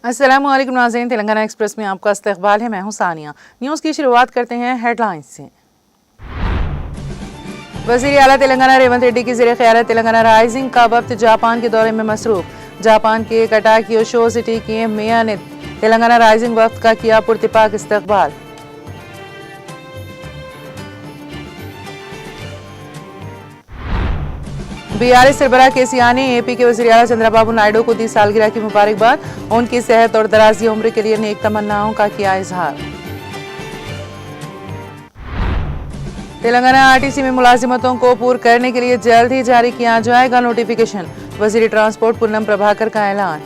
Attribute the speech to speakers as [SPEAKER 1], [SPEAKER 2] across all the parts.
[SPEAKER 1] अस्सलामुअलैकुम नाज़रीन, तेलंगाना एक्सप्रेस में आपका इस्तकबाल है। मैं हूं सानिया। न्यूज़ की शुरुआत करते हैं हेडलाइंस से। वज़ीर आला तेलंगाना रेवंत रेड्डी की ज़ेरे क़यादत तेलंगाना राइजिंग का वक्त जापान के दौरे में मसरूफ़। जापान के कटाकियो शो सिटी के मेयर ने तेलंगाना राइजिंग वक्त का किया पुरतिपाक इस्तकबाल। बीआरएस सरबराह केसीआर ने एपी के वज़ीर आला चंद्रबाबू नायडू को दी सालगिरह की मुबारकबाद। उनकी सेहत और दराज़ी उम्र के लिए नेक तमन्नाओं का किया इजहार। तेलंगाना आरटीसी में मुलाजिमतों को पूर्ण करने के लिए जल्द ही जारी किया जाएगा नोटिफिकेशन। वज़ीर ट्रांसपोर्ट पूनम प्रभाकर का ऐलान।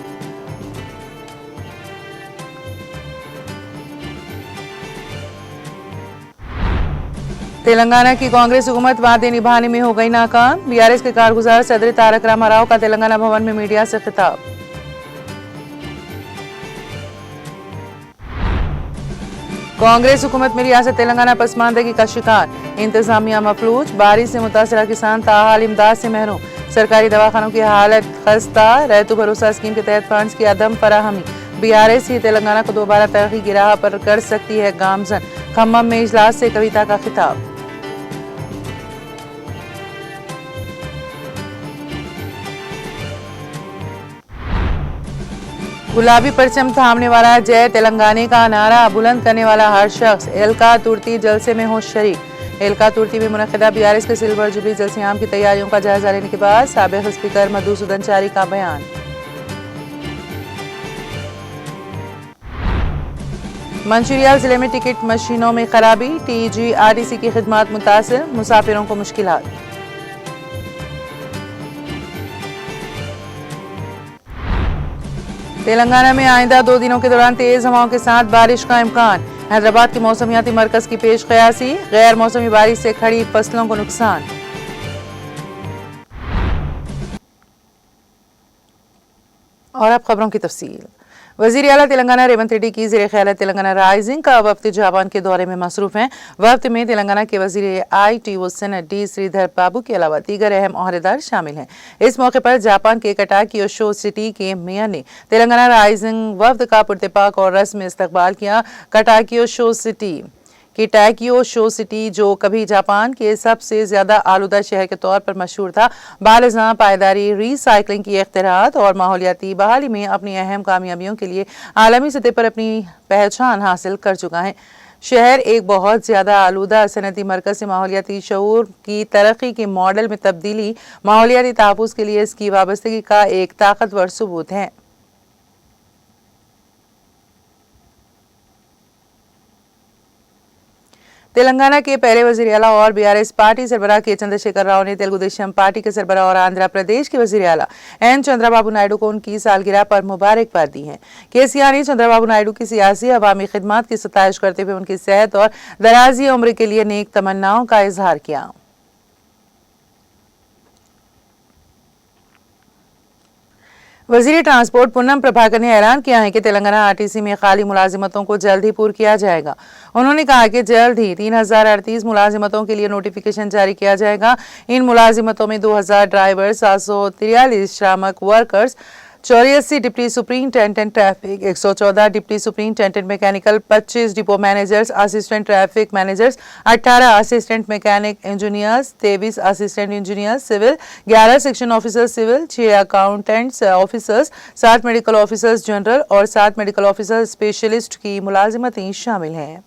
[SPEAKER 1] तेलंगाना की कांग्रेस हुकूमत वादे निभाने में हो गई नाकाम। बीआरएस के कारगुजार सदर तारक रामाराव का तेलंगाना भवन में मीडिया से खिताब। कांग्रेस हुकूमत में रियासत तेलंगाना पसमानदगी का शिकार। इंतजामिया मफलूज, बारिश से मुतासरा किसान ताहाल इमदाद से महरूम। सरकारी दवाखानों की हालत खस्ता। रैतु भरोसा स्कीम के तहत फंड्स की अदम फराहमी। बीआरएस ही तेलंगाना को दोबारा तरक्की की राह पर कर सकती है गामजन। खम्मम में इजलास से कविता का खिताब। गुलाबी परचम थामने वाला जय तेलंगाना का नारा बुलंद करने वाला हर शख्स एलका तुर्ती जलसे में हो शरीक। एलका तुर्ती में मुनक्किदा बीआरएस के सिल्वर जुबली जलसियाम की तैयारियों का जायजा लेने के बाद साबिक स्पीकर मधुसूदन चारी का बयान। मंचिरियल जिले में टिकट मशीनों में खराबी। टीजीआरटीसी की खिदमत मुतासिर, मुसाफिरों को मुश्किलात। तेलंगाना में आइंदा 2 दिनों के दौरान तेज हवाओं के साथ बारिश का इम्कान। हैदराबाद के मौसमियाती मरकज की पेश क़यासी। गैर मौसमी बारिश से खड़ी फसलों को नुकसान। और अब खबरों की तफसील। वज़ीर आला तेलंगाना रेवंत रेड्डी की ज़ेरे क़यादत तेलंगाना राइजिंग का वक्त जापान के दौरे में मसरूफ़ हैं। वक्त में तेलंगाना के वज़ीर IT व सेनेट डी श्रीधर बाबू के अलावा दीगर अहम ओहदेदार शामिल हैं। इस मौके पर जापान के कटाकियो शो सिटी के मेयर ने तेलंगाना राइजिंग वफ्द का पुरतिपाक और रस्मी इस्तकबाल किया। कटाकियो शो सिटी टैकियो शो सिटी जो कभी जापान के सबसे ज्यादा आलूदा शहर के तौर पर मशहूर था, बालज़ां पायदारी, रीसाइक्लिंग की इख्तिरात और माहौलियाती बहाली में अपनी अहम कामयाबियों के लिए आलमी सतह पर अपनी पहचान हासिल कर चुका है। शहर एक बहुत ज्यादा आलूदा सनती मरकज से माहौलियाती शऊर की तरक्की के मॉडल में तब्दीली, माहौलियाती तहफ़्फ़ुज़ के लिए इसकी वाबस्तगी का एक ताकतवर सबूत है। तेलंगाना के पहले वज़ीर आला और बीआरएस पार्टी सरबराह के चंद्रशेखर राव ने तेलुगु देशम पार्टी के सरबराह और आंध्र प्रदेश के वज़ीर आला एन चंद्रबाबू नायडू को उनकी सालगिरह पर मुबारकबाद दी है। केसीआर ने चंद्रबाबू नायडू की सियासी अवामी खिदमत की सताइश करते हुए उनकी सेहत और दराज़ी उम्र के लिए नेक तमन्नाओं का इजहार किया। वज़ीर ट्रांसपोर्ट पूनम प्रभाकर ने ऐलान किया है कि तेलंगाना आरटीसी में खाली मुलाजिमतों को जल्द ही पूरा किया जाएगा। उन्होंने कहा कि जल्द ही 3038 मुलाजिमतों के लिए नोटिफिकेशन जारी किया जाएगा। इन मुलाजिमतों में 2000 ड्राइवर, 743 श्रमिक workers, 84 deputy superintendent traffic, 114 deputy superintendent mechanical, 25 depot managers, assistant traffic managers, 18 assistant mechanic engineers, 23 assistant engineers civil, 11 section officers civil, 6 accountants officers, 7 medical officers general और 7 मेडिकल ऑफिसर स्पेशलिस्ट की मुलाजिमतें शामिल हैं।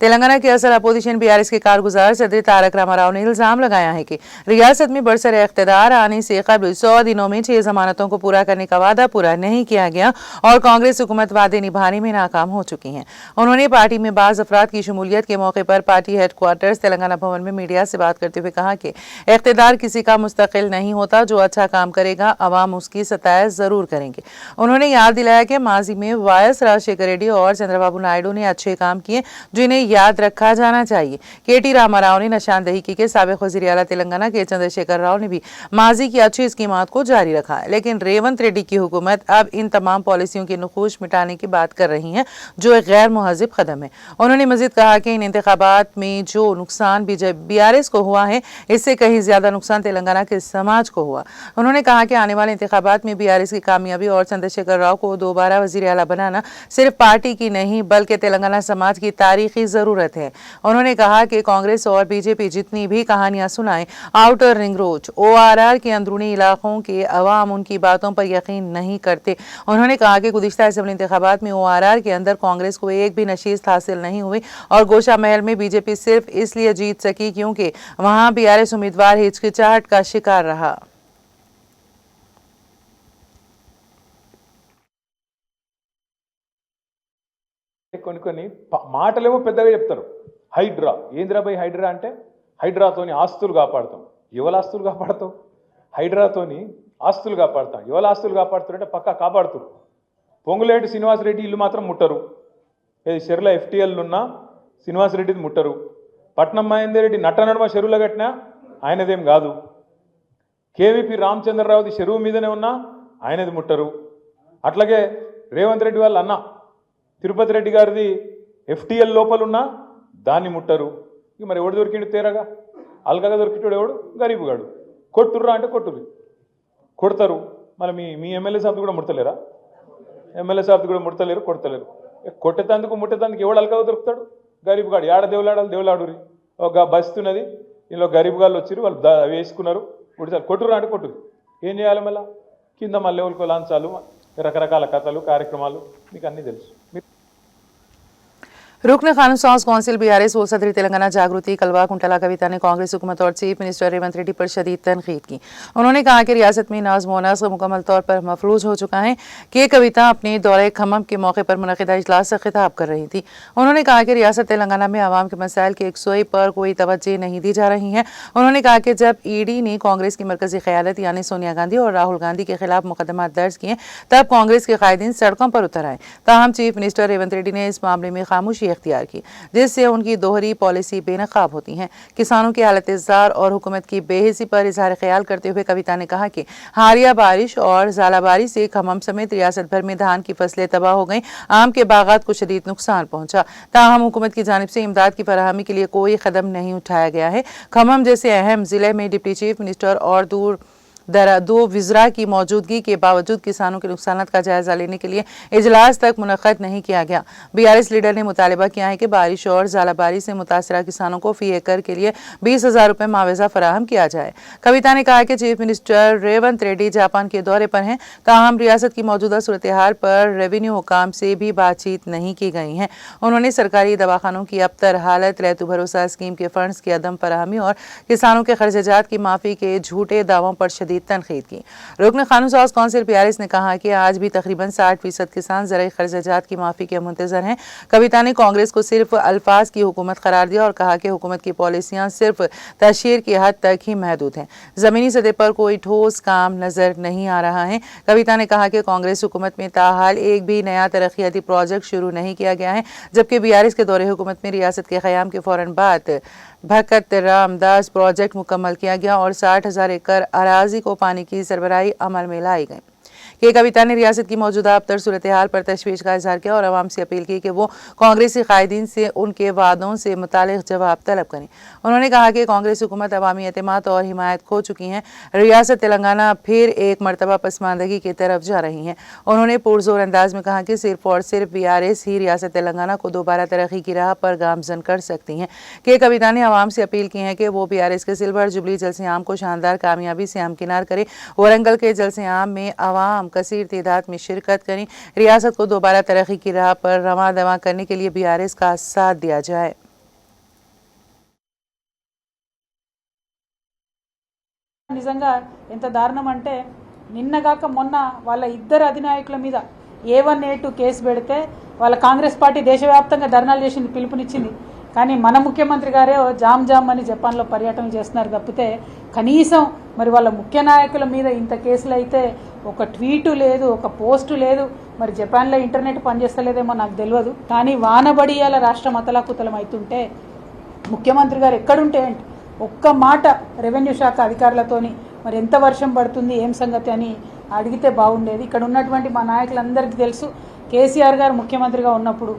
[SPEAKER 1] तेलंगाना के असल अपोजिशन बीआरएस के कारगुजार सदर तारक रामाराव ने इल्जाम लगाया है कि रियासत में बरसर इख्तिदार आने से कबल 100 दिनों में 6 जमानतों को पूरा करने का वादा पूरा नहीं किया गया और कांग्रेस हुकूमत वादे निभाने में नाकाम हो चुकी है। उन्होंने पार्टी में बाज़ अफराद की शमूलियत के मौके पर पार्टी हेडक्वार्टर्स तेलंगाना भवन में मीडिया से बात करते हुए कहा कि इख्तिदार किसी का मुस्तकिल नहीं होता, जो अच्छा काम करेगा अवाम उसकी सताइश जरूर करेंगे। उन्होंने याद दिलाया कि माजी में वायस राजशेखर रेड्डी और चंद्रबाबू नायडू ने अच्छे काम किए, जिन्हें याद रखा जाना चाहिए। KT रामाराव ने निशानदेही की कि साबिक वज़ीर आला तेलंगाना के चंद्रशेखर राव ने भी माजी की अच्छी स्कीमात को जारी रखा है, लेकिन रेवंत रेड्डी की हुकूमत अब इन तमाम पॉलिसियों की नुकूश मिटाने की बात कर रही है, जो एक गैर मुहज़्ज़िब कदम है। उन्होंने मजीद कहा कि इन इंतखाबात में जो नुकसान BRS को हुआ है, इससे कहीं ज्यादा नुकसान तेलंगाना के समाज को हुआ। उन्होंने कहा कि आने वाले इंतखाबात में BRS की कामयाबी और चंद्रशेखर राव को दोबारा वज़ीर आला बनाना सिर्फ पार्टी की नहीं बल्कि तेलंगाना समाज की तारीखी जरूरत है। उन्होंने कहा कि कांग्रेस और BJP जितनी भी कहानियां सुनाए, आउटर रिंग रोड ORR के अंदरूनी इलाकों के अवाम उनकी बातों पर यकीन नहीं करते। उन्होंने कहा कि गुज़िश्ता असेंबली इंतखाबात में ORR के अंदर कांग्रेस को एक भी नशीस्त हासिल नहीं हुई और गोशा महल में BJP सिर्फ इसलिए जीत सकी क्योंकि वहां BRS उम्मीदवार हिचकिचाहट का शिकार रहा।
[SPEAKER 2] కొన్ని మాటలేమో పెద్దగా చెప్తారు. హైడ్రా ఏంద్రా బై హైడ్రా అంటే హైడ్రాతోని ఆస్తులు కాపాడతాం. ఎవల ఆస్తులు కాపాడతాం? హైడ్రాతోని ఆస్తులు కాపాడతాం. ఎవల ఆస్తులు కాపాడుతారంటే పక్కా కాపాడుతారు. పొంగులేటి శ్రీనివాసరెడ్డి ఇల్లు మాత్రం ముట్టరు. ఇది చెర్ల FTL ఉన్న శ్రీనివాసరెడ్డిది ముట్టరు. పట్నం మహేందర్ రెడ్డి నట్టనడమ చెరువులో కట్టినా ఆయనదేం కాదు. KVP రామచంద్రరావుది చెరువు మీదనే ఉన్నా ఆయనది ముట్టరు. అట్లాగే రేవంత్ రెడ్డి వాళ్ళ అన్న తిరుపతి రెడ్డి గారిది FTL లోపలున్నా దాన్ని ముట్టరు. ఇక మరి ఎవడు దొరికిండు తేరగా? అల్కగా దొరికిటాడు ఎవడు? గరీబుగాడు. కొట్టుర్రా అంటే కొట్టుర్రు, కొడతారు. మరి మీ ఎమ్మెల్యే సాబ్ది కూడా ముడతలేరా? ఎమ్మెల్యే సాబ్ది కూడా ముడతలేరు, కొడతలేరు. కొట్టేతందుకు ముట్టేతందుకు ఎవడు అల్కగా దొరుకుతాడు? గరీబుగాడు. ఏడ దేవులాడురి ఒక బస్తున్నది, ఇందులో గరీబుగాళ్ళు వచ్చి వాళ్ళు వేసుకున్నారు. గుడిసారి కొట్టుర్రా అంటే కొట్టురు. ఏం చేయాలి మళ్ళీ? కింద మళ్ళీ ఎవరికో లాంచాలు, రకరకాల కథలు కార్యక్రమాలు మీకు అన్నీ తెలుసు.
[SPEAKER 1] रुकन कानून साज कौंसिल BRS वो सदर तेलंगाना जागृति कलवा कुंटला कविता ने कांग्रेस हुकूमत और चीफ मिनिस्टर रेवंत रेड्डी पर शदीद तनकीद की। उन्होंने कहा कि रियासत में नज़्म व नस्क़ मुकम्मल तौर पर मफलूज हो चुका है कि कविता अपने दौरे खम्मम के मौके पर मुनक़िदा इजलास से खिताब कर रही थी। उन्होंने कहा कि रियासत तेलंगाना में आवाम के मसाइल के यकसुई पर कोई तवज्जो नहीं दी जा रही है। उन्होंने कहा कि जब ED ने कांग्रेस की मरकजी क़यादत यानी सोनिया गांधी और राहुल गांधी के खिलाफ मुकदमा दर्ज किए, तब कांग्रेस के कायदीन सड़कों पर उतर आए। ताहम चीफ मिनिस्टर रेवंत रेड्डी ने इस मामले में खामोशी इख्तियार की, जिससे उनकी दोहरी पॉलिसी बेनकाब होती है। किसानों की हालत जार और हुकूमत की बेहिसी पर इजहार ख्याल करते हुए कविता ने कहा कि हारिया बारिश और ज़ालाबारी से खम्मम समेत रियासत भर में धान की फसलें तबाह हो गईं, आम के बागात को शदीद नुकसान पहुंचा। ताहम हुकूमत की जानिब से इमदाद की फराहमी के लिए कोई कदम नहीं उठाया गया है। खम्मम जैसे अहम जिले में डिप्टी चीफ मिनिस्टर और दो विज़रा की मौजूदगी के बावजूद किसानों के नुकसान का जायजा लेने के लिए इजलास तक मुनक़्क़द नहीं किया गया। BRS लीडर ने मुतालबा किया है कि बारिश और ज़ालाबारी से मुतासरा किसानों को फी एकड़ के लिए 20,000 रुपये मुआवजा फराहम किया जाए। कविता ने कहा कि chief minister Revanth Reddy Japan के दौरे पर हैं, ताहम रियासत की मौजूदा सूरत हाल पर रेवेन्यू हुकाम से भी बातचीत नहीं की गई है। उन्होंने सरकारी दवाखानों की अबतर हालत, रैतु भरोसा स्कीम के फंड्स की अदम फराहमी और किसानों के खर्चात की माफ़ी के झूठे दावों पर तनकीद की। रुकन कानून साज कौंसिल BRS ने कहा कि आज भी तकरीबन 60% किसान ज़राई खर्चात की माफ़ी के मुंतज़र हैं। कविता ने कांग्रेस को सिर्फ अल्फाज की हुकूमत करार दिया और कहा कि हुकूमत की पॉलिसियां सिर्फ तशहीर की हद तक ही महदूद हैं, ज़मीनी सतह पर कोई ठोस काम नजर नहीं आ रहा है। कविता ने कहा कि कांग्रेस हुकूमत में ताहाल एक भी नया तरक्याती प्रोजेक्ट शुरू नहीं किया गया है, जबकि BRS के दौरे हुकूमत में रियासत के क़याम के फ़ौरन बाद भगत रामदास प्रोजेक्ट मुकम्मल किया गया और 60,000 एकड़ अराजी को पानी की सरबराही अमल में लाई गई। के कविता ने रियासत की मौजूदा अबतर सूरत हाल पर तशवीश का इजहार किया और आवाम से अपील की कि वो कांग्रेसी कायदीन से उनके वादों से मुतालिक जवाब तलब करें। उन्होंने कहा कि कांग्रेस हुकूमत अवामी एतमाद और हिमायत खो चुकी है। रियासत तेलंगाना फिर एक मरतबा पसमानदगी की तरफ जा रही है। उन्होंने पुरजोर अंदाज में कहा कि सिर्फ और सिर्फ BRS ही रियासत तेलंगाना को दोबारा तरक्की की राह पर गामजन कर सकती हैं। के कविता ने आवाम से अपील की है कि वो BRS के सिल्वर जुबली जलसे आम को शानदार कामयाबी से हमकिनार करें। वरंगल के जलसे आम में आवाम कसीर तादाद में शिरकत करें। रियासत को दोबारा तरक्की की राह पर रवा दवा करने के लिए BRS का साथ दिया जाए।
[SPEAKER 3] నిజంగా ఎంత దారుణం అంటే నిన్నగాక మొన్న వాళ్ళ ఇద్దరు అధినాయకుల మీద A1 A2 కేసు పెడితే వాళ్ళ కాంగ్రెస్ పార్టీ దేశవ్యాప్తంగా ధర్నాలు చేసింది, పిలుపునిచ్చింది. కానీ మన ముఖ్యమంత్రి గారే జామ్ జామ్ అని జపాన్లో పర్యటన చేస్తున్నారు తప్పితే కనీసం మరి వాళ్ళ ముఖ్య నాయకుల మీద ఇంత కేసులు అయితే ఒక ట్వీటు లేదు, ఒక పోస్టు లేదు. మరి జపాన్లో ఇంటర్నెట్ పనిచేస్తలేదేమో నాకు తెలియదు. కానీ వానబడియాల రాష్ట్రం అతలాకుతలం అవుతుంటే ముఖ్యమంత్రి గారు ఎక్కడుంటే ఏంటి, ఒక్క మాట రెవెన్యూ శాఖ అధికారులతోని మరి ఎంత వర్షం పడుతుంది ఏం సంగతి అని అడిగితే బాగుండేది. ఇక్కడ ఉన్నటువంటి మా నాయకులందరికీ తెలుసు, కేసీఆర్ గారు ముఖ్యమంత్రిగా ఉన్నప్పుడు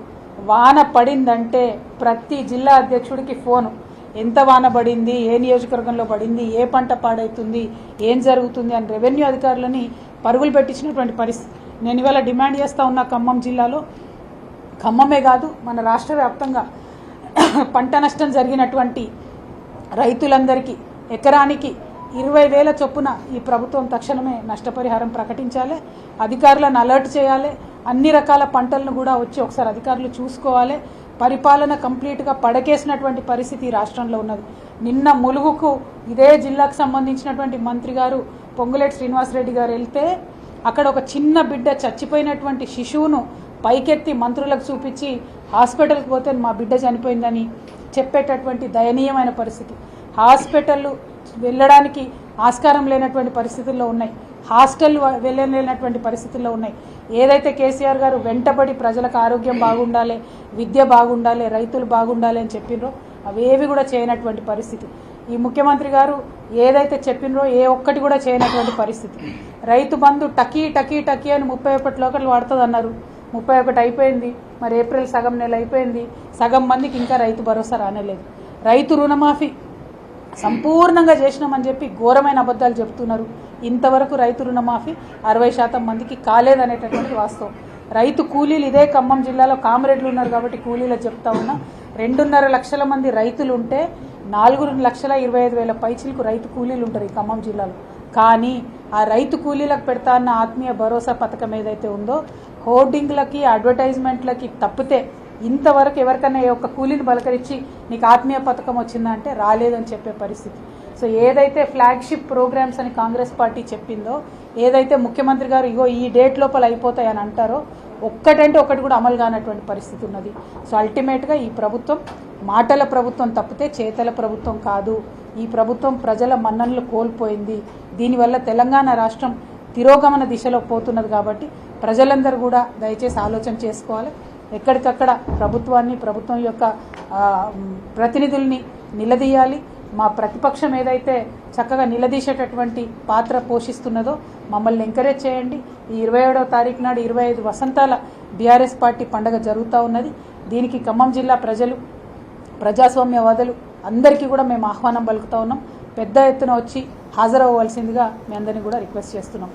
[SPEAKER 3] వాన పడిందంటే ప్రతి జిల్లా అధ్యక్షుడికి ఫోను, ఎంత వాన పడింది, ఏ నియోజకవర్గంలో పడింది, ఏ పంట పాడవుతుంది, ఏం జరుగుతుంది అని రెవెన్యూ అధికారులని పరుగులు పెట్టించినటువంటి పరిస్థితి. నేను ఇవాళ డిమాండ్ చేస్తూ ఉన్న ఖమ్మం జిల్లాలో, ఖమ్మమే కాదు మన రాష్ట్ర వ్యాప్తంగా పంట నష్టం జరిగినటువంటి రైతులందరికీ ఎకరానికి 20,000 చొప్పున ఈ ప్రభుత్వం తక్షణమే నష్టపరిహారం ప్రకటించాలి, అధికారులను అలర్ట్ చేయాలి, అన్ని రకాల పంటలను కూడా వచ్చి ఒకసారి అధికారులు చూసుకోవాలి. పరిపాలన కంప్లీట్గా పడకేసినటువంటి పరిస్థితి రాష్ట్రంలో ఉన్నది. నిన్న ములుగుకు ఇదే జిల్లాకు సంబంధించినటువంటి మంత్రి గారు పొంగులేటి శ్రీనివాసరెడ్డి గారు వెళ్తే అక్కడ ఒక చిన్న బిడ్డ చచ్చిపోయినటువంటి శిశువును పైకెత్తి మంత్రులకు చూపించి హాస్పిటల్కి పోతే మా బిడ్డ చనిపోయిందని చెప్పేటటువంటి దయనీయమైన పరిస్థితి. హాస్పిటల్ వెళ్ళడానికి ఆస్కారం లేనటువంటి పరిస్థితుల్లో ఉన్నాయి, హాస్టల్ వెళ్ళలేనటువంటి పరిస్థితుల్లో ఉన్నాయి. ఏదైతే కేసీఆర్ గారు వెంటబడి ప్రజలకు ఆరోగ్యం బాగుండాలి, విద్య బాగుండాలి, రైతులు బాగుండాలి అని చెప్పినరో అవేవి కూడా చేయనటువంటి పరిస్థితి. ఈ ముఖ్యమంత్రి గారు ఏదైతే చెప్పినరో ఏ ఒక్కటి కూడా చేయనటువంటి పరిస్థితి. రైతు బంధు టకీ టకీ టకీ అని 31 లోకలు వాడుతుంది అన్నారు, 31 అయిపోయింది. మరి ఏప్రిల్ సగం నెల అయిపోయింది, సగం మందికి ఇంకా రైతు భరోసా రానేలేదు. రైతు రుణమాఫీ సంపూర్ణంగా చేసినామని చెప్పి ఘోరమైన అబద్ధాలు చెప్తున్నారు. ఇంతవరకు రైతు రుణమాఫీ 60% మందికి కాలేదనేటటువంటి వాస్తవం. రైతు కూలీలు ఇదే ఖమ్మం జిల్లాలో కామ్రేడ్లు ఉన్నారు కాబట్టి కూలీలు చెప్తా ఉన్నా, 2.5 లక్షల మంది రైతులు ఉంటే 4,25,000 పైచిలకు రైతు కూలీలు ఉంటారు ఈ ఖమ్మం జిల్లాలో. కానీ ఆ రైతు కూలీలకు పెడతా అన్న ఆత్మీయ భరోసా పథకం ఏదైతే ఉందో హోర్డింగ్లకి అడ్వర్టైజ్మెంట్లకి తప్పితే ఇంతవరకు ఎవరికైనా ఒక కూలీని బలకరించి నీకు ఆత్మీయ పథకం వచ్చిందా అంటే రాలేదని చెప్పే పరిస్థితి. సో ఏదైతే ఫ్లాగ్షిప్ ప్రోగ్రామ్స్ అని కాంగ్రెస్ పార్టీ చెప్పిందో, ఏదైతే ముఖ్యమంత్రి గారు ఇగో ఈ డేట్ లోపల అయిపోతాయని అంటారో ఒక్కటంటే ఒకటి కూడా అమలు కానటువంటి పరిస్థితి ఉన్నది. సో అల్టిమేట్గా ఈ ప్రభుత్వం మాటల ప్రభుత్వం తప్పితే చేతల ప్రభుత్వం కాదు. ఈ ప్రభుత్వం ప్రజల మన్ననలు కోల్పోయింది. దీనివల్ల తెలంగాణ రాష్ట్రం తిరోగమన దిశలో పోతున్నది. కాబట్టి ప్రజలందరూ కూడా దయచేసి ఆలోచన చేసుకోవాలి. ఎక్కడికక్కడ ప్రభుత్వాన్ని, ప్రభుత్వం యొక్క ప్రతినిధుల్ని నిలదీయాలి. మా ప్రతిపక్షం ఏదైతే చక్కగా నిలదీసేటటువంటి పాత్ర పోషిస్తున్నదో మమ్మల్ని ఎంకరేజ్ చేయండి. ఈ 27వ తారీఖు నాడు 25 వసంతాల బీఆర్ఎస్ పార్టీ పండగ జరుగుతూ ఉన్నది. దీనికి ఖమ్మం జిల్లా ప్రజలు, ప్రజాస్వామ్యవాదులు అందరికీ కూడా మేము ఆహ్వానం పలుకుతూ ఉన్నాం. పెద్ద ఎత్తున వచ్చి హాజరవ్వవలసిందిగా మీ అందరినీ కూడా రిక్వెస్ట్ చేస్తున్నాం.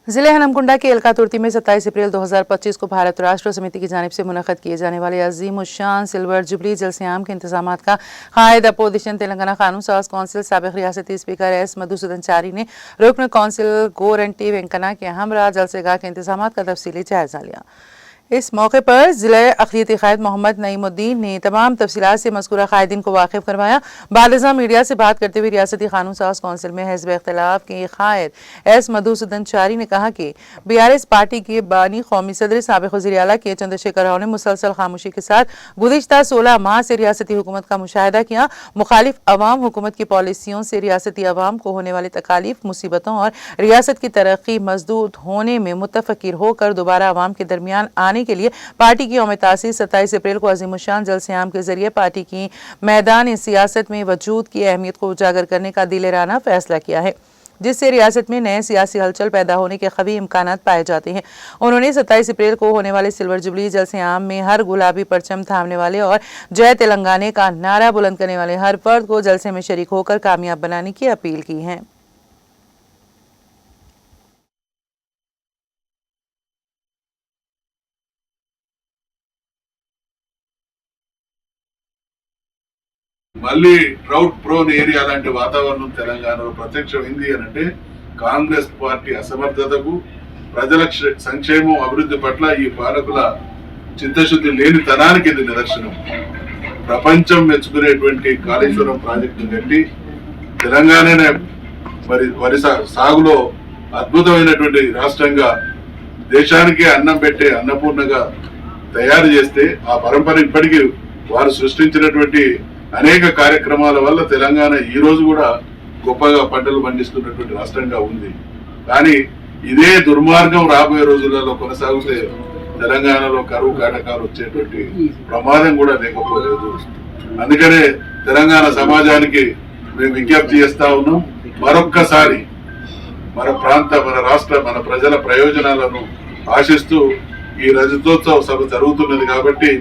[SPEAKER 1] जिले हनमकुंडा के एलका तुर्ती में 27 अप्रैल 2025 को भारत राष्ट्र समिति की जानिब से मुनक़द किए जाने वाले अजीम उशान सिल्वर जुबली जलसियाम के इंतजामात का कायद अपोजिशन तेलंगाना कानून साज कौंसिल साबिक़ रियासती स्पीकर एस मधुसूदन चारी ने रुकन कौंसिल गोरंटी वेंकना के हमरा जलसेगाह के इंतजामात का तफसीली जायजा लिया। इस मौके पर ज़िला अक़लियती क़ायद मोहम्मद नईमुद्दीन ने तमाम तफसीलात से मज़कूरा क़ायदीन को वाकिफ़ करवाया। बालिज़ा मीडिया से बात करते हुए रियासती कानून साज कौंसिल में हिज़्ब इख्तिलाफ के क़ायद एस मधुसूदन चारी ने कहा कि BRS पार्टी के बानी कौमी सदर साबिक़ वज़ीर आला के चंद्रशेखर राव ने मुसलसल खामोशी के साथ गुज़िश्ता 16 माह से रियासती हुकूमत का मुशाहिदा किया। मुखालिफ अवाम हुकूमत की पॉलिसियों से रियासती अवाम को होने वाली तकालीफ, मुसीबतों और रियासत की तरक्की मजदूद होने में मुतफ़क्किर होकर दोबारा अवाम के दरमियान आने के लिए पार्टी की यौम तासीस 27 अप्रैल को अज़ीमुश्शान जलसियाम के जरिए पार्टी की मैदान सियासत में वजूद की अहमियत को उजागर करने का दिलेराना फैसला किया है, जिससे रियासत में नए सियासी हलचल पैदा होने के कवी इम्कानात पाए जाते हैं। उन्होंने 27 अप्रैल को होने वाले सिल्वर जुबली जलसियाम में हर गुलाबी परचम थामने वाले और जय तेलंगाना का नारा बुलंद करने वाले हर फर्द को जलसे में शरीक होकर कामयाब बनाने की अपील की है।
[SPEAKER 4] మళ్ళీ డ్రౌట్ ప్రోన్ ఏరియా లాంటి వాతావరణం తెలంగాణలో ప్రత్యక్షమైంది అని అంటే కాంగ్రెస్ పార్టీ అసమర్థతకు, ప్రజల సంక్షేమం, అభివృద్ధి పట్ల ఈ పాలకుల చిత్తశుద్ధి లేని తనానికి ఇది నిదర్శనం. ప్రపంచం మెచ్చుకునేటువంటి కాళేశ్వరం ప్రాజెక్టు కట్టి తెలంగాణనే వరి సాగులో అద్భుతమైనటువంటి రాష్ట్రంగా, దేశానికే అన్నం పెట్టే అన్నపూర్ణగా తయారు చేస్తే ఆ పరంపర ఇప్పటికీ వారు సృష్టించినటువంటి అనేక కార్యక్రమాల వల్ల తెలంగాణ ఈ రోజు కూడా గొప్పగా పంటలు పండిస్తున్నటువంటి రాష్ట్రంగా ఉంది. కానీ ఇదే దుర్మార్గం రాబోయే రోజులలో కొనసాగితే తెలంగాణలో కరువు కాటకాలు వచ్చేటువంటి ప్రమాదం కూడా లేకపోలేదు. అందుకనే తెలంగాణ సమాజానికి మేము విజ్ఞప్తి చేస్తా ఉన్నాం, మరొక్కసారి మన ప్రాంత, మన రాష్ట్ర, మన ప్రజల ప్రయోజనాలను ఆశిస్తూ ఈ రజతోత్సవ సభ జరుగుతున్నది కాబట్టి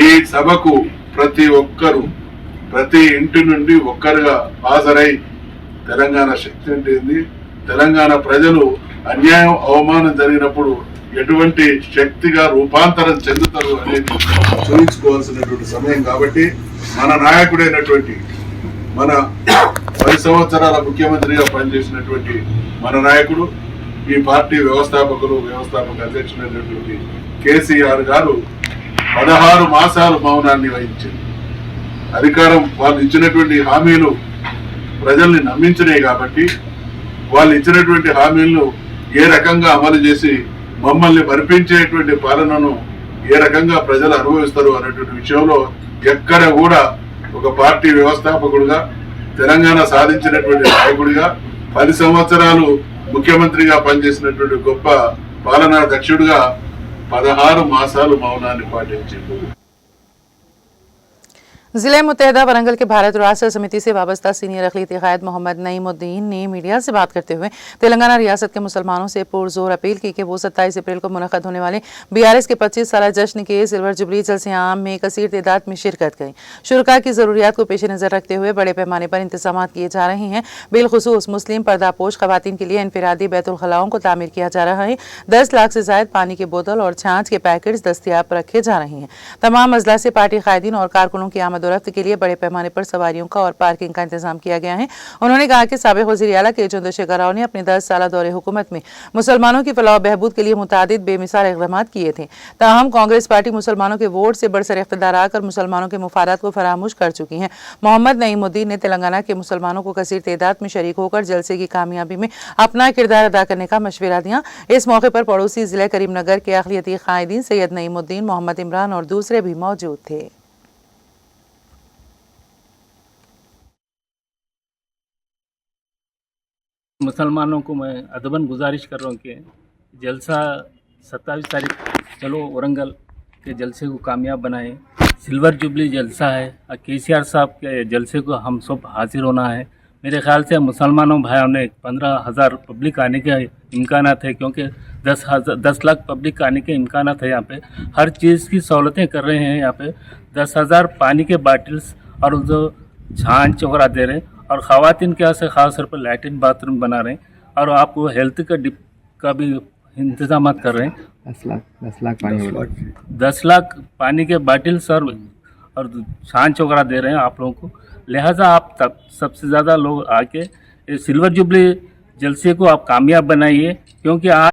[SPEAKER 4] ఈ సభకు ప్రతి ఒక్కరూ ప్రతి ఇంటి నుండి ఒక్కరుగా హాజరై తెలంగాణ శక్తి ఏంటి, తెలంగాణ ప్రజలు అన్యాయం అవమానం జరిగినప్పుడు ఎటువంటి శక్తిగా రూపాంతరం చెందుతారు అనేది చూపించుకోవాల్సినటువంటి సమయం కాబట్టి మన నాయకుడైనటువంటి, మన 10 సంవత్సరాల ముఖ్యమంత్రిగా పనిచేసినటువంటి మన నాయకుడు, ఈ పార్టీ వ్యవస్థాపక అధ్యక్షుడైనటువంటి కేసీఆర్ గారు 16 మాసాలు మౌనాన్ని వహించింది. అధికారం వాళ్ళు ఇచ్చినటువంటి హామీలు ప్రజల్ని నమ్మించినాయి కాబట్టి వాళ్ళు ఇచ్చినటువంటి హామీలను ఏ రకంగా అమలు చేసి మమ్మల్ని మరిపించేటువంటి పాలనను ఏ రకంగా ప్రజలు అనుభవిస్తారు అనేటువంటి విషయంలో ఎక్కడ కూడా ఒక పార్టీ వ్యవస్థాపకుడుగా, తెలంగాణ సాధించినటువంటి నాయకుడిగా, 10 సంవత్సరాలు ముఖ్యమంత్రిగా పనిచేసినటువంటి గొప్ప పాలనా దక్షుడుగా 16 మాసాలు మౌనాన్ని పాటించింది.
[SPEAKER 1] जिले मुत्तहदा वरंगल के भारत राष्ट्र समिति से वाबस्ता सीनियर अखिलती कायद मोहम्मद नईमुद्दीन ने मीडिया से बात करते हुए तेलंगाना रियासत के मुसलमानों से पुरजोर अपील की कि वो 27 अप्रैल को मुनक़द होने वाले BRS के 25 साला जश्न के सिल्वर जुबली जलसे आम में कसीर तादाद में शिरकत करें। शुरका की ज़रूरियात को पेश नज़र रखते हुए बड़े पैमाने पर इंतजाम किए जा रहे हैं। बिलखुसूस मुस्लिम पर्दापोश ख़वातीन के लिए इनफरादी बैतुल खलाओं को तामीर किया जा रहा है। 10 लाख से ज़ायद पानी की बोतल और छाछ के पैकेट्स दस्तियाब रखे जा रहे हैं। तमाम अजला से पार्टी कायदीन और कारकुनों की आमद रफ्त के लिए बड़े पैमाने पर सवारियों का और पार्किंग का इंतजाम किया गया है। उन्होंने कहा कि साबिक़ वज़ीर आला के चंद्रशेखर राव ने अपने 10 साला दौरे हुकूमत में मुसलमानों की फलाह बहबूद के लिए मुतादिद बेमिसाल इक़दाम किए थे। ताहम कांग्रेस पार्टी मुसलमानों के वोट से बरसर इक़्तिदार आकर मुसलमानों के मुफादात को फरामोश कर चुकी है। मोहम्मद नईमुद्दीन ने तेलंगाना के मुसलमानों को कसीर तादाद में शरीक होकर जलसे की कामयाबी में अपना किरदार अदा करने का मशवरा दिया। इस मौके पर पड़ोसी जिले करीमनगर के अक़लियती कायदीन सैयद नईमुद्दीन, मोहम्मद इमरान और दूसरे भी मौजूद थे।
[SPEAKER 5] मुसलमानों को मैं अदबन गुजारिश कर रहा हूँ कि जलसा 27 तारीख चलो वरंगल के जलसे को कामयाब बनाए। सिल्वर जुबली जलसा है, केसीआर साहब के जलसे को हम सब हाजिर होना है। मेरे ख्याल से मुसलमानों भाइयों ने 15,000 पब्लिक आने के इम्कान है, क्योंकि 10 लाख पब्लिक आने के इम्कान है। यहाँ पे हर चीज़ की सहूलतें कर रहे हैं। यहाँ पे 10,000 पानी के बाटल्स और जो छाछ वगैरह दे रहे हैं, और ख़वातीन के यहाँ से ख़ास तौर पर लैट्रिन बाथरूम बना रहे हैं, और आपको हेल्थ का भी इंतजाम कर रहे हैं। 10 लाख पानी के बाटल्स और छाछ वगैरह दे रहे हैं आप लोगों को। लिहाजा आप तक सबसे ज़्यादा लोग आके सिल्वर जुबली जलसे को आप कामयाब बनाइए, क्योंकि आज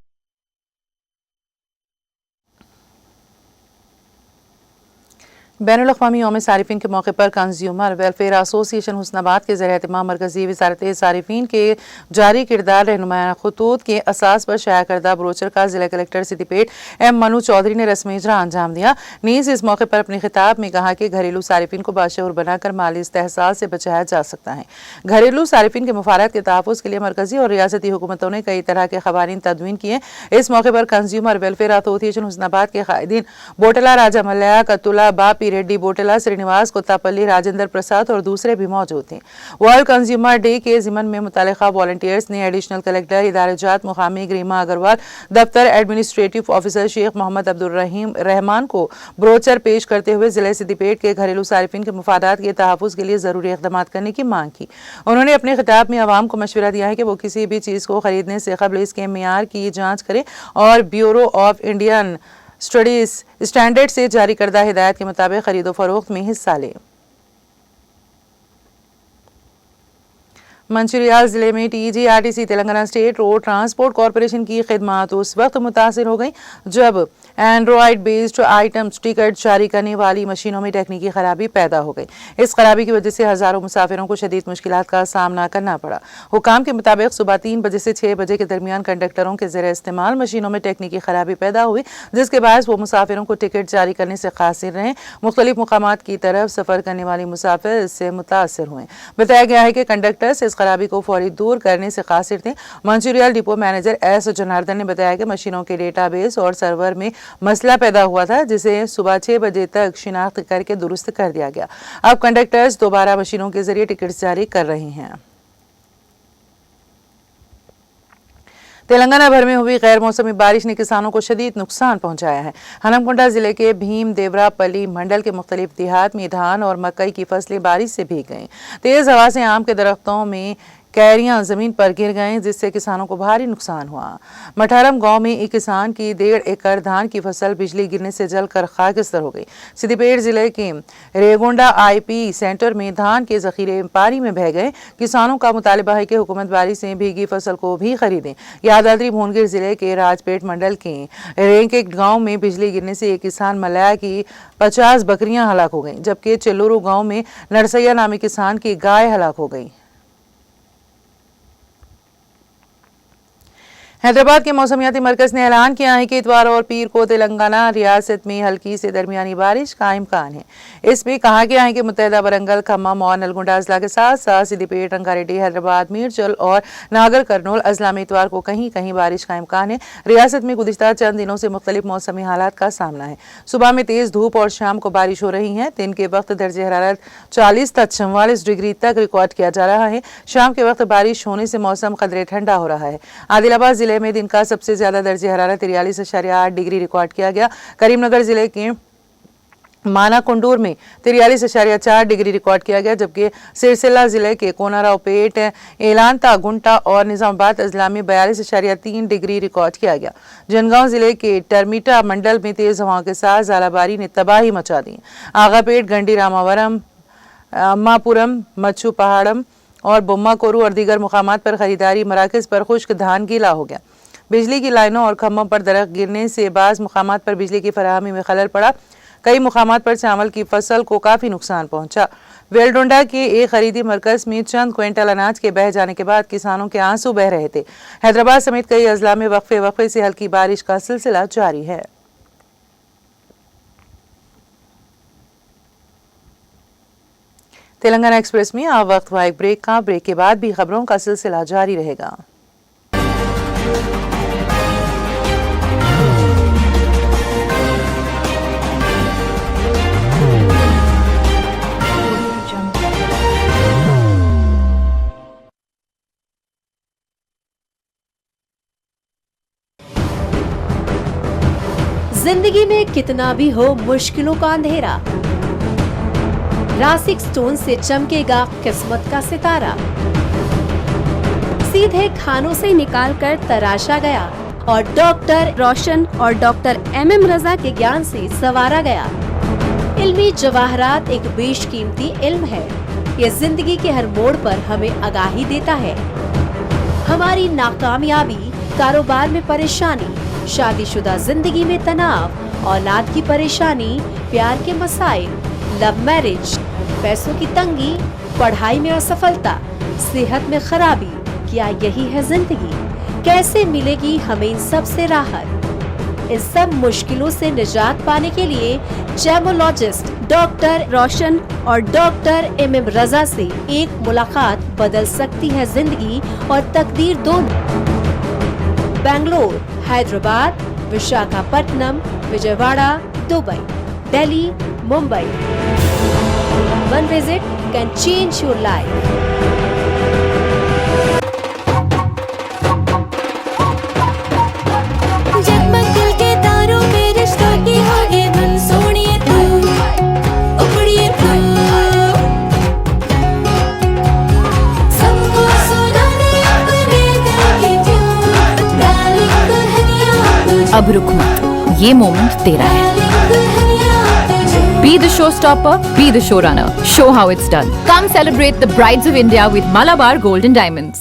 [SPEAKER 1] बैनुल-अक़वामी यौम सारिफीन के मौके पर कंज्यूमर वेलफेयर एसोसिएशन हुस्नाबाद के ज़रिए एहतमाम मरकज़ी वज़ारत सारिफीन के जारी किरदार रहनुमायाना खतूत के असास पर शाया करदा ब्रोचर का ज़िला कलेक्टर सिद्दीपेट एम मनु चौधरी ने रस्मी इजरा अंजाम दिया। नीज़ इस मौके पर अपने खिताब में कहा कि घरेलू सारिफीन को बाशऊर बनाकर माली इस्तेहसाल से बचाया जा सकता है। घरेलू सारिफीन के मुफादात के तहफ़्फ़ुज़ के लिए मरकज़ी और रियासती हुकूमतों ने कई तरह के क़वानीन तदवीन किए। इस मौके पर कंज्यूमर वेलफेयर एसोसिएशन हुस्नाबाद के कायदीन बोटला राजा मल्लया, कतुला बापी रेड्डी बोटला, श्रीनिवास कोत्तापल्ली, राजेंद्र प्रसाद और दूसरे भी मौजूद थे। वर्ल्ड कंज्यूमर डे के ज़िमन में मुतल्लिक़ा वॉलंटियर्स ने एडिशनल कलेक्टर इदारे-जात मुकामी गरिमा अग्रवाल, दफ्तर एडमिनिस्ट्रेटिव ऑफिसर शेख मोहम्मद अब्दुल रहमान को ब्रोचर पेश करते हुए ज़िले सिद्दीपेट के घरेलू सारिफीन के मुफादात के तहफ़्फ़ुज़ के लिए ज़रूरी इक़दाम करने की मांग की। उन्होंने अपने खिताब में अवाम को मशवरा दिया है कि वो किसी भी चीज़ को ख़रीदने से कबल इसके मेयार की जाँच करें और bureau of Indian studies standard से जारी करदा हिदायत के मुताबिक खरीदो फरोख्त में हिस्सा लें। मंचिरियाल जिले में TGRTC Telangana state road transport corporation की खिदमात उस वक्त मुतासिर हो गई जब एंड्रॉयड बेस्ड आइटम्स टिकट जारी करने वाली मशीनों में तकनीकी खराबी पैदा हो गई। इस खराबी की वजह से हजारों मुसाफिरों को शदीद मुश्किलात का सामना करना पड़ा। हुकाम के मुताबिक सुबह 3 बजे से 6 बजे के दरमियान कंडक्टरों के ज़रिए इस्तेमाल मशीनों में तकनीकी खराबी पैदा हुई, जिसके बायस वो मुसाफिरों को टिकट जारी करने से कासिर रहे। मुख्तलिफ मुकामात की तरफ सफ़र करने वाले मुसाफिर इससे मुतासर हुए। बताया गया है कि कंडक्टर्स इस खराबी को फौरी दूर करने से कासिर थे। मंचूरियल डिपो मैनेजर एस जनार्दन ने बताया कि मशीनों के डेटाबेस और सर्वर में मसला पैदा हुआ था, जिसे सुबह 6 बजे तक शिनाख्त करके दुरुस्त कर दिया गया। अब कंडक्टर्स दोबारा मशीनों के जरिए टिकट जारी कर रहे हैं। तेलंगाना भर में हुई गैर मौसमी बारिश ने किसानों को शदीद नुकसान पहुंचाया है। हनमकुंडा जिले के भीम देवरापल्ली मंडल के मुख्तलिफ देहात में धान और मकई की फसलें बारिश से भीग गईं। तेज हवा से आम के दरख्तों में कैरियां जमीन पर गिर गए, जिससे किसानों को भारी नुकसान हुआ। मठारम गांव में एक किसान की 1.5 एकड़ धान की फसल बिजली गिरने से जलकर खाकिस्तर हो गई। सिद्दीपेट जिले के रेगोंडा आईपी सेंटर में धान के जखीरे पानी में बह गए। किसानों का मुतालिबा है कि हुकूमत बारिश से भीगी फसल को भी खरीदें। यादाद्री भुवनगिर जिले के राजपेट मंडल के रेंके गांव में बिजली गिरने से एक किसान मलया की 50 बकरियां हलाक हो गईं, जबकि चेल्लूरू गांव में नरसैया नामी किसान की गाय हलाक हो गई। हैदराबाद के मौसमियाती मरकज ने ऐलान किया है कि इतवार और पीर को तेलंगाना रियासत में हल्की से दरमियानी बारिश का इम्कान है। इसमें कहा गया है कि मुत्तहिदा वरंगल, खम्मम और नलगोंडा अजला के साथ साथ सिद्दीपेट, रंगारेड्डी, हैदराबाद, मीरचल और नागर कर्नूल अजला में इतवार को कहीं कहीं बारिश का इम्कान है। रियासत में गुज़िश्ता चंद दिनों से मुख्तलिफ मौसमी हालात का सामना है। सुबह में तेज़ धूप और शाम को बारिश हो रही है। दिन के वक्त दर्जे हरारत 40 तक 44 डिग्री तक रिकॉर्ड किया जा रहा है। शाम के वक्त बारिश होने से मौसम कदरे ठंडा हो रहा है। आदिलाबाद जिले में दिन का सबसे ज्यादा दर्जे हरारत 43.8 डिग्री रिकॉर्ड किया गया। करीमनगर जिले के मानाकुंडूर में 43.4 डिग्री रिकॉर्ड किया गया, जबकि सिरसिला जिले के कोनारावपेट, एलांता, गुंटा और निजामाबाद अजला में 42.3 डिग्री रिकॉर्ड किया गया। जनगांव जिले के टर्मिटा मंडल में तेज हवाओं के साथ ज़ालाबारी ने तबाही मचा दी। आगापेट, गंडी, रामावरम, अम्मापुरम, मच्छू पहाड़म और बुम्माकोरू और दीगर मुकामात पर खरीदारी मराकज़ पर खुश्क धान गीला हो गया। बिजली की लाइनों और खम्भों पर दरख्त गिरने से बाज़ मुकामात पर बिजली की फराहमी में खलल पड़ा। कई मुकामात पर चावल की फसल को काफ़ी नुकसान पहुंचा। वेलडोंडा के एक खरीदी मरकज़ में चंद क्विंटल अनाज के बह जाने के बाद किसानों के आंसू बह रहे थे। हैदराबाद समेत कई अजला में वक्फे से हल्की बारिश का सिलसिला जारी है। तेलंगाना एक्सप्रेस में आप वक्त हुआ एक ब्रेक का। ब्रेक के बाद भी खबरों का सिलसिला जारी रहेगा।
[SPEAKER 6] जिंदगी में कितना भी हो मुश्किलों का अंधेरा, रासिक स्टोन से चमकेगा किस्मत का सितारा। सीधे खानों से निकाल कर तराशा गया और डॉक्टर रोशन और डॉक्टर MM रजा के ज्ञान से संवारा गया। इल्मी जवाहरात एक बेशकीमती इल्म है। ये जिंदगी के हर मोड़ पर हमें आगाही देता है। हमारी नाकामयाबी, कारोबार में परेशानी, शादीशुदा जिंदगी में तनाव, औलाद की परेशानी, प्यार के मसाइल, लव मैरिज, पैसों की तंगी, पढ़ाई में असफलता, सेहत में खराबी, क्या यही है जिंदगी? कैसे मिलेगी हमें इन सब से राहत? इन सब मुश्किलों से निजात पाने के लिए जेमोलॉजिस्ट डॉक्टर रोशन और डॉक्टर MM रजा से एक मुलाकात बदल सकती है जिंदगी और तकदीर दोनों। Bangalore, Hyderabad, Visakhapatnam, Vijayawada, Dubai, Delhi, Mumbai. One visit can change your life.
[SPEAKER 7] जगमग दिल के तारों में रिश्तों की होगी धुन, सोनिए तू, उखड़िए तू, सबको सुनाने अपने दिल की ट्यून, डार्लिंग दुल्हनिया तुझे,
[SPEAKER 8] अब रुक मत, ये मोमेंट तेरा है। Be the showstopper, be the showrunner. Show how it's done. Come celebrate the Brides of India with Malabar Gold and Diamonds.